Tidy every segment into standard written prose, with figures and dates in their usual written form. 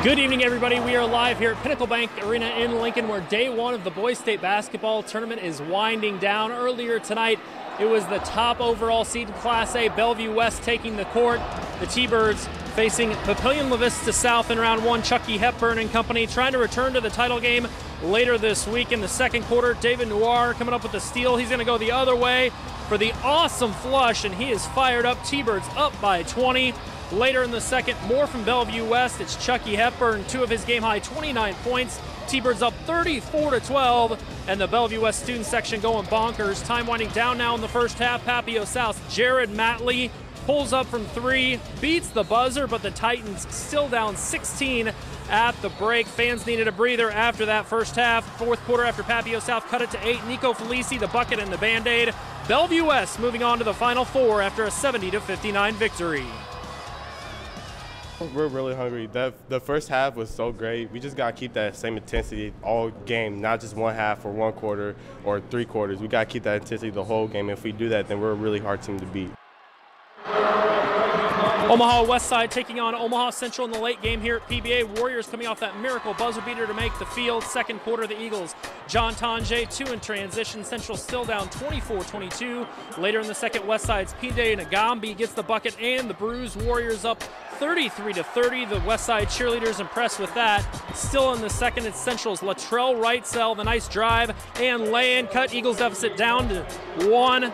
Good evening, everybody. We are live here at Pinnacle Bank Arena in Lincoln, where day one of the Boys State basketball tournament is winding down. Earlier tonight, it was the top overall seed in Class A, Bellevue West, taking the court. The T-Birds facing Papillion La Vista South in round one. Chucky Hepburn and company trying to return to the title game later this week in the second quarter. David Noir coming up with the steal. He's going to go the other way for the awesome flush, and he is fired up. T-Birds up by 20. Later in the second, more from Bellevue West. It's Chucky Hepburn, two of his game-high 29 points. T-Birds up 34-12, and the Bellevue West student section going bonkers. Time winding down now in the first half. Papio South, Jared Matley pulls up from three, beats the buzzer, but the Titans still down 16 at the break. Fans needed a breather after that first half. Fourth quarter, after Papio South cut it to 8, Nico Felici, the bucket and the Band-Aid. Bellevue West moving on to the Final Four after a 70-59 victory. We're really hungry. The first half was so great. We just got to keep that same intensity all game, not just one half or one quarter or three quarters. We got to keep that intensity the whole game. If we do that, then we're a really hard team to beat. Omaha Westside taking on Omaha Central in the late game here at PBA. Warriors coming off that miracle buzzer beater to make the field. Second quarter, the Eagles, John Tange, 2 in transition. Central still down 24-22. Later in the second, Westside's P.J. Nagambi gets the bucket and the bruise. Warriors up 33-30. The Westside cheerleaders impressed with that. Still in the second, it's Central's Latrell Wrightsell, the nice drive and lay-in, cut Eagles deficit down to 1.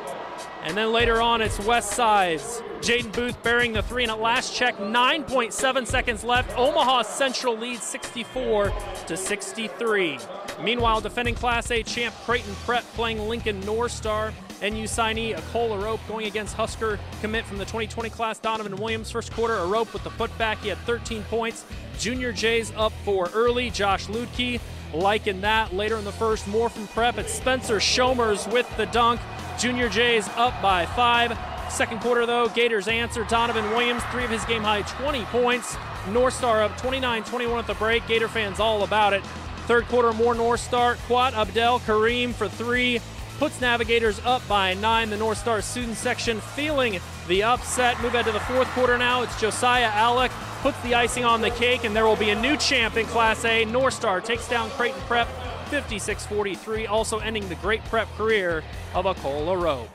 And then later on, it's Westside's Jaden Booth burying the 3, and at last check, 9.7 seconds left. Omaha Central leads 64-63. Meanwhile, defending Class A champ Creighton Prep playing Lincoln North Star. NU signee Akola Rope going against Husker commit from the 2020 class, Donovan Williams. First quarter, a Rope with the putback. He had 13 points. Junior Jays up for early. Josh Ludke liking that. Later in the first, more from Prep. It's Spencer Shomers with the dunk. Junior Jays up by 5. Second quarter, though, Gators answer. Donovan Williams, 3 of his game-high 20 points. North Star up 29-21 at the break. Gator fans all about it. Third quarter, more North Star. Quat Abdel Kareem for 3. Puts Navigators up by 9. The North Star student section feeling the upset. Move ahead to the fourth quarter now. It's Josiah Alec. Puts the icing on the cake, and there will be a new champ in Class A. North Star takes down Creighton Prep 56-43, also ending the great Prep career of Akola Rope.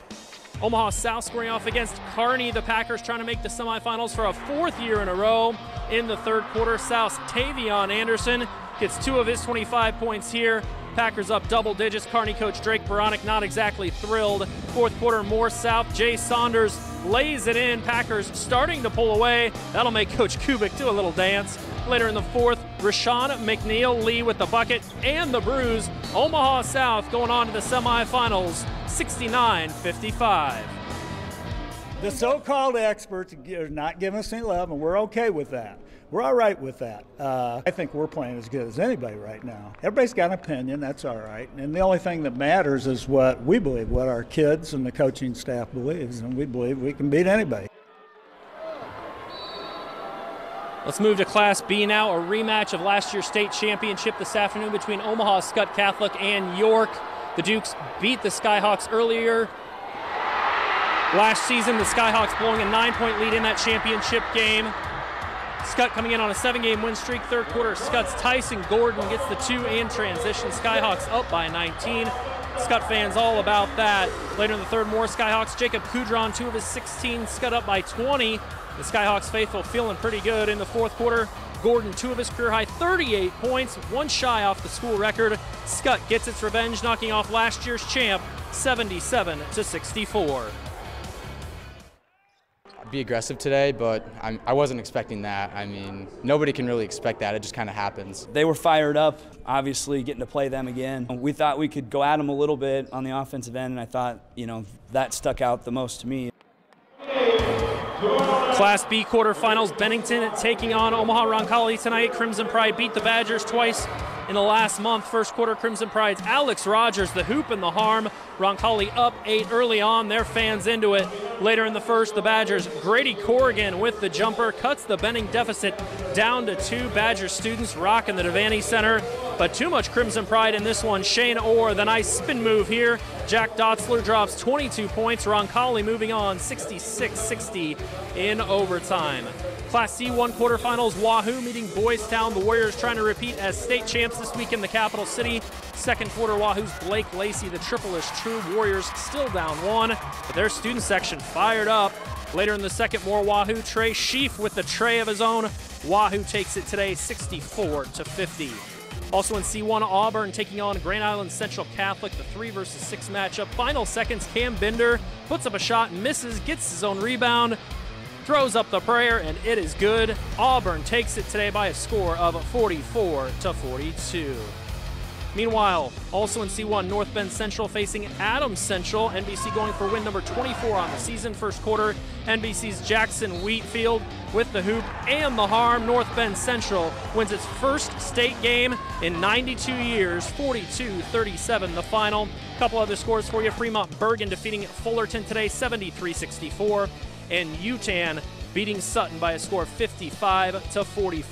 Omaha South squaring off against Kearney. The Packers trying to make the semifinals for a 4th year in a row. In the third quarter, South's Tavion Anderson gets 2 of his 25 points here. Packers up double digits. Kearney coach Drake Baronic not exactly thrilled. Fourth quarter, more South. Jay Saunders lays it in. Packers starting to pull away. That'll make Coach Kubik do a little dance. Later in the fourth, Rashawn McNeil Lee with the bucket and the bruise. Omaha South going on to the semifinals, 69-55. The so-called experts are not giving us any love, and we're okay with that. We're all right with that. I think we're playing as good as anybody right now. Everybody's got an opinion, that's all right. And the only thing that matters is what we believe, what our kids and the coaching staff believes, and we believe we can beat anybody. Let's move to Class B now, a rematch of last year's state championship this afternoon between Omaha Skutt Catholic and York. The Dukes beat the Skyhawks earlier last season. The Skyhawks blowing a 9-point lead in that championship game. Skutt coming in on a 7-game win streak. Third quarter, Skutt's Tyson Gordon gets the 2 in transition. Skyhawks up by 19. Skutt fans all about that. Later in the third, more Skyhawks. Jacob Kudron, 2 of his 16. Skutt up by 20. The Skyhawks faithful feeling pretty good in the fourth quarter. Gordon, 2 of his career-high 38 points, 1 shy off the school record. Skutt gets its revenge, knocking off last year's champ 77-64. Be aggressive today, but I wasn't expecting that. I mean, nobody can really expect that. It just kind of happens. They were fired up, obviously, getting to play them again. We thought we could go at them a little bit on the offensive end, and I thought, that stuck out the most to me. Class B quarterfinals, Bennington taking on Omaha Roncalli tonight. Crimson Pride beat the Badgers twice in the last month. First quarter, Crimson Pride's Alex Rogers, the hoop and the harm. Roncalli up 8 early on, their fans into it. Later in the first, the Badgers, Grady Corrigan with the jumper, cuts the Benning deficit down to 2. Badger students rocking the Devaney Center, but too much Crimson Pride in this one. Shane Orr, the nice spin move here. Jack Dotzler drops 22 points. Roncalli moving on 66-60 in overtime. Class C1 quarterfinals, Wahoo meeting Boys Town. The Warriors trying to repeat as state champs this week in the capital city. Second quarter, Wahoo's Blake Lacey, the triple is true. Warriors still down 1, but their student section fired up. Later in the second, more Wahoo. Trey Sheaf with the tray of his own. Wahoo takes it today 64-50. Also in C1, Auburn taking on Grand Island Central Catholic, the 3 versus 6 matchup. Final seconds, Cam Bender puts up a shot, misses, gets his own rebound, throws up the prayer, and it is good. Auburn takes it today by a score of 44-42. Meanwhile, also in C1, North Bend Central facing Adams Central. NBC going for win number 24 on the season. First quarter, NBC's Jackson Wheatfield with the hoop and the harm. North Bend Central wins its first state game in 92 years, 42-37 the final. Couple other scores for you. Fremont Bergen defeating Fullerton today, 73-64. And UTAN beating Sutton by a score of 55-45.